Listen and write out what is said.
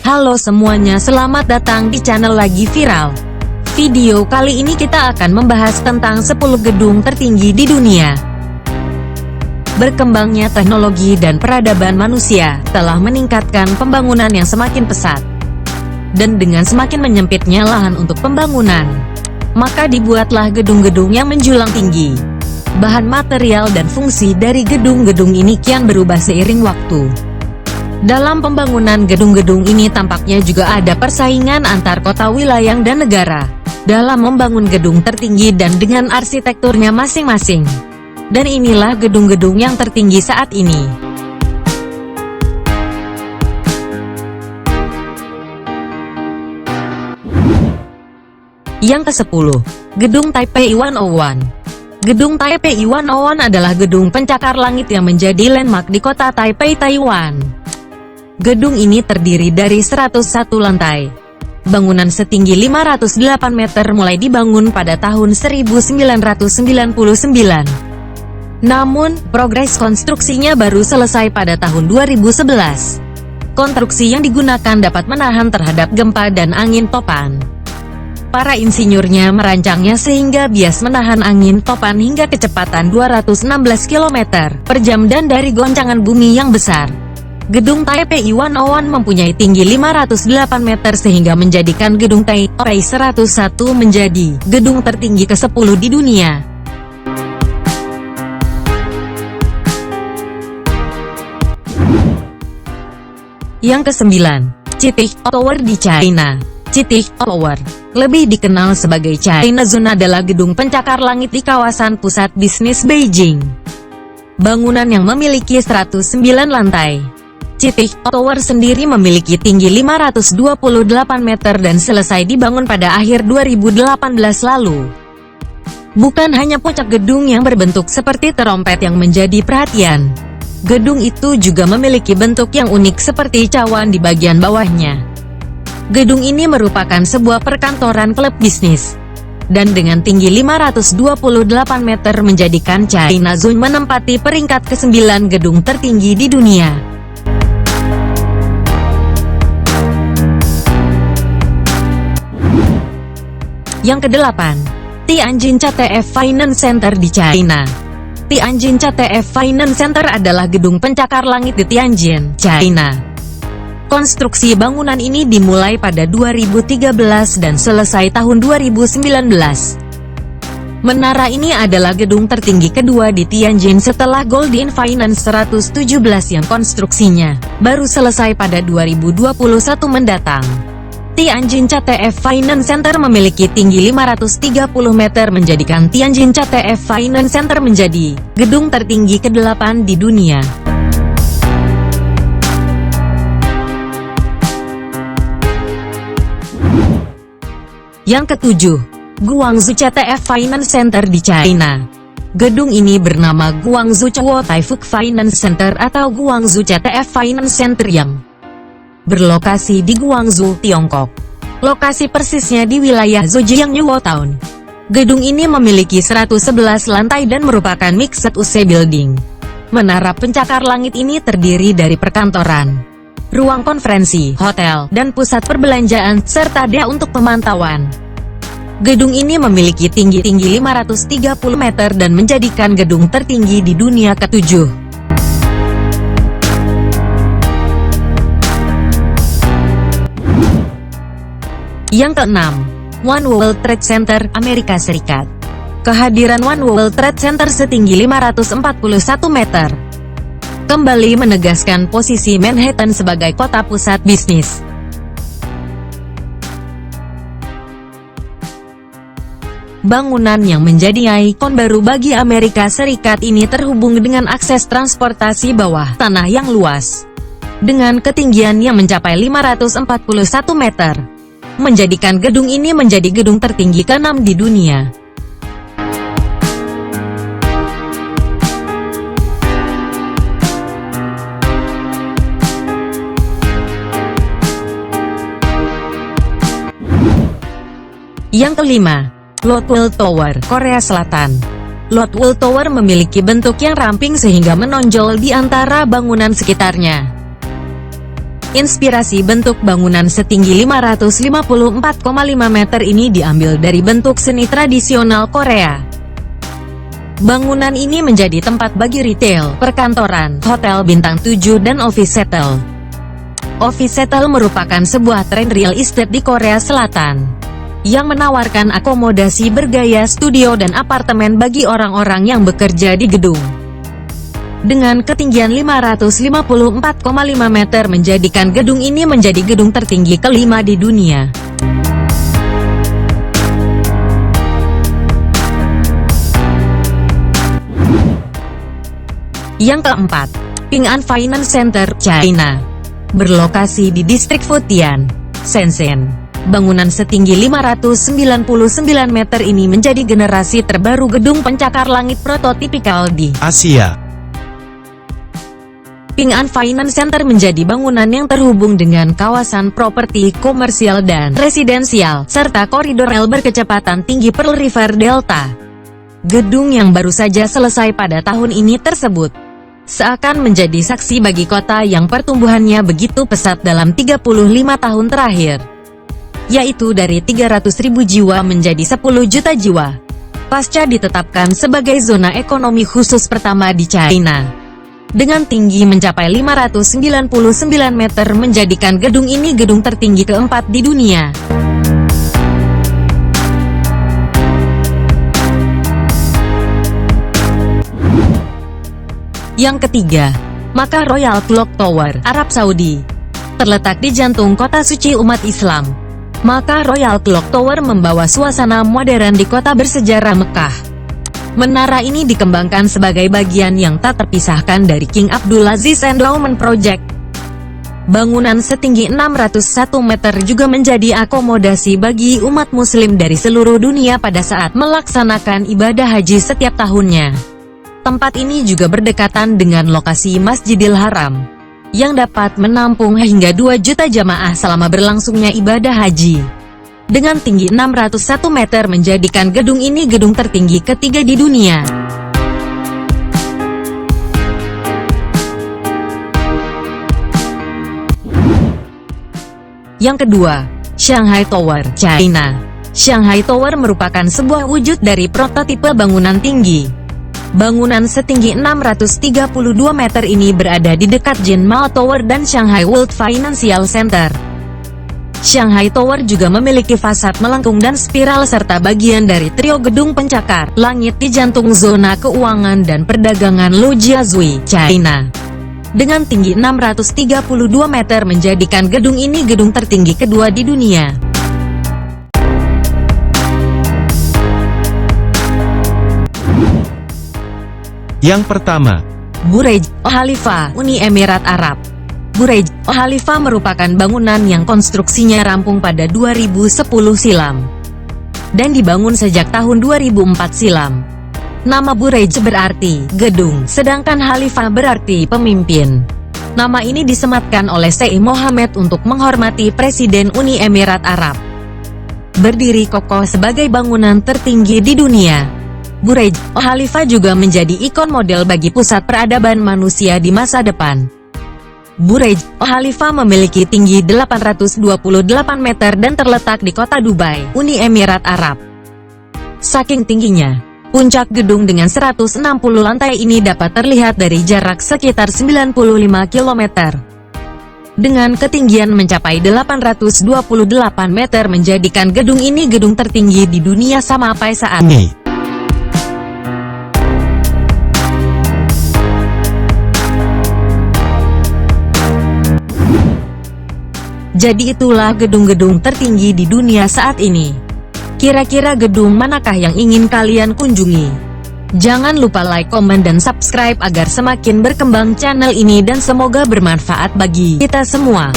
Halo semuanya, selamat datang di channel Lagi Viral. Video kali ini kita akan membahas tentang 10 gedung tertinggi di dunia. Berkembangnya teknologi dan peradaban manusia telah meningkatkan pembangunan yang semakin pesat. Dan dengan semakin menyempitnya lahan untuk pembangunan, maka dibuatlah gedung-gedung yang menjulang tinggi. Bahan material dan fungsi dari gedung-gedung ini kian berubah seiring waktu. Dalam pembangunan gedung-gedung ini tampaknya juga ada persaingan antar kota, wilayah, dan negara dalam membangun gedung tertinggi dan dengan arsitekturnya masing-masing. Dan inilah gedung-gedung yang tertinggi saat ini. Yang ke-10, Gedung Taipei 101. Gedung Taipei 101 adalah gedung pencakar langit yang menjadi landmark di kota Taipei, Taiwan. Gedung ini terdiri dari 101 lantai. Bangunan setinggi 508 meter mulai dibangun pada tahun 1999. Namun, progres konstruksinya baru selesai pada tahun 2011. Konstruksi yang digunakan dapat menahan terhadap gempa dan angin topan. Para insinyurnya merancangnya sehingga bias menahan angin topan hingga kecepatan 216 km per jam dan dari goncangan bumi yang besar. Gedung Taipei 101 mempunyai tinggi 508 meter sehingga menjadikan Gedung Taipei 101 menjadi gedung tertinggi ke-10 di dunia. Yang ke-9, Citic Tower di China. Citic Tower, lebih dikenal sebagai China Zone, adalah gedung pencakar langit di kawasan pusat bisnis Beijing. Bangunan yang memiliki 109 lantai. Citic Tower sendiri memiliki tinggi 528 meter dan selesai dibangun pada akhir 2018 lalu. Bukan hanya puncak gedung yang berbentuk seperti terompet yang menjadi perhatian. Gedung itu juga memiliki bentuk yang unik seperti cawan di bagian bawahnya. Gedung ini merupakan sebuah perkantoran klub bisnis. Dan dengan tinggi 528 meter menjadikan China Zone menempati peringkat ke-9 gedung tertinggi di dunia. Yang ke-8, Tianjin CTF Finance Center di China. Tianjin CTF Finance Center adalah gedung pencakar langit di Tianjin, China. Konstruksi bangunan ini dimulai pada 2013 dan selesai tahun 2019. Menara ini adalah gedung tertinggi kedua di Tianjin setelah Golden Finance 117 yang konstruksinya baru selesai pada 2021 mendatang. Tianjin CTF Finance Center memiliki tinggi 530 meter menjadikan Tianjin CTF Finance Center menjadi gedung tertinggi ke-8 di dunia. Yang ke-7, Guangzhou CTF Finance Center di China. Gedung ini bernama Guangzhou Chuo Taifuk Finance Center atau Guangzhou CTF Finance Center yang berlokasi di Guangzhou, Tiongkok. Lokasi persisnya di wilayah Zhejiang, New Town. Gedung ini memiliki 111 lantai dan merupakan mixed-use building. Menara pencakar langit ini terdiri dari perkantoran, ruang konferensi, hotel, dan pusat perbelanjaan, serta dia untuk pemantauan. Gedung ini memiliki tinggi 530 meter dan menjadikan gedung tertinggi di dunia ke-7. Yang ke-6, One World Trade Center, Amerika Serikat. Kehadiran One World Trade Center setinggi 541 meter kembali menegaskan posisi Manhattan sebagai kota pusat bisnis. Bangunan yang menjadi ikon baru bagi Amerika Serikat ini terhubung dengan akses transportasi bawah tanah yang luas. Dengan ketinggian yang mencapai 541 meter. Menjadikan gedung ini menjadi gedung tertinggi ke-6 di dunia. Yang kelima, Lotte Tower, Korea Selatan. Lot World Tower memiliki bentuk yang ramping sehingga menonjol di antara bangunan sekitarnya. Inspirasi bentuk bangunan setinggi 554,5 meter ini diambil dari bentuk seni tradisional Korea. Bangunan ini menjadi tempat bagi retail, perkantoran, hotel bintang 7 dan office shuttle. Office shuttle merupakan sebuah tren real estate di Korea Selatan, yang menawarkan akomodasi bergaya studio dan apartemen bagi orang-orang yang bekerja di gedung. Dengan ketinggian 554,5 meter menjadikan gedung ini menjadi gedung tertinggi kelima di dunia. Yang keempat, Ping An Finance Center, China. Berlokasi di distrik Futian, Shenzhen. Bangunan setinggi 599 meter ini menjadi generasi terbaru gedung pencakar langit prototipikal di Asia. Ping An Finance Center menjadi bangunan yang terhubung dengan kawasan properti komersial dan residensial, serta koridor rel berkecepatan tinggi Pearl River Delta. Gedung yang baru saja selesai pada tahun ini tersebut seakan menjadi saksi bagi kota yang pertumbuhannya begitu pesat dalam 35 tahun terakhir, yaitu dari 300.000 jiwa menjadi 10 juta jiwa, pasca ditetapkan sebagai zona ekonomi khusus pertama di China. Dengan tinggi mencapai 599 meter menjadikan gedung ini gedung tertinggi keempat di dunia. Yang ketiga, Makkah Royal Clock Tower, Arab Saudi. Terletak di jantung kota suci umat Islam, Makkah Royal Clock Tower membawa suasana modern di kota bersejarah Mekah. Menara ini dikembangkan sebagai bagian yang tak terpisahkan dari King Abdulaziz Endowment Project. Bangunan setinggi 601 meter juga menjadi akomodasi bagi umat muslim dari seluruh dunia pada saat melaksanakan ibadah haji setiap tahunnya. Tempat ini juga berdekatan dengan lokasi Masjidil Haram, yang dapat menampung hingga 2 juta jamaah selama berlangsungnya ibadah haji. Dengan tinggi 601 meter menjadikan gedung ini gedung tertinggi ketiga di dunia. Yang kedua, Shanghai Tower, China. Shanghai Tower merupakan sebuah wujud dari prototipe bangunan tinggi. Bangunan setinggi 632 meter ini berada di dekat Jinmao Tower dan Shanghai World Financial Center. Shanghai Tower juga memiliki fasad melengkung dan spiral serta bagian dari trio gedung pencakar langit di jantung zona keuangan dan perdagangan Lujiazui, China. Dengan tinggi 632 meter menjadikan gedung ini gedung tertinggi kedua di dunia. Yang pertama, Burj Al Khalifa, Uni Emirat Arab. Burj Al Khalifa merupakan bangunan yang konstruksinya rampung pada 2010 silam dan dibangun sejak tahun 2004 silam. Nama Burj berarti gedung, sedangkan Khalifah berarti pemimpin. Nama ini disematkan oleh Sheikh Mohammed untuk menghormati Presiden Uni Emirat Arab. Berdiri kokoh sebagai bangunan tertinggi di dunia, Burj Al Khalifa juga menjadi ikon model bagi pusat peradaban manusia di masa depan. Burj Al Khalifa memiliki tinggi 828 meter dan terletak di kota Dubai, Uni Emirat Arab. Saking tingginya, puncak gedung dengan 160 lantai ini dapat terlihat dari jarak sekitar 95 km. Dengan ketinggian mencapai 828 meter menjadikan gedung ini gedung tertinggi di dunia sampai saat ini. Jadi itulah gedung-gedung tertinggi di dunia saat ini. Kira-kira gedung manakah yang ingin kalian kunjungi? Jangan lupa like, komen, dan subscribe agar semakin berkembang channel ini dan semoga bermanfaat bagi kita semua.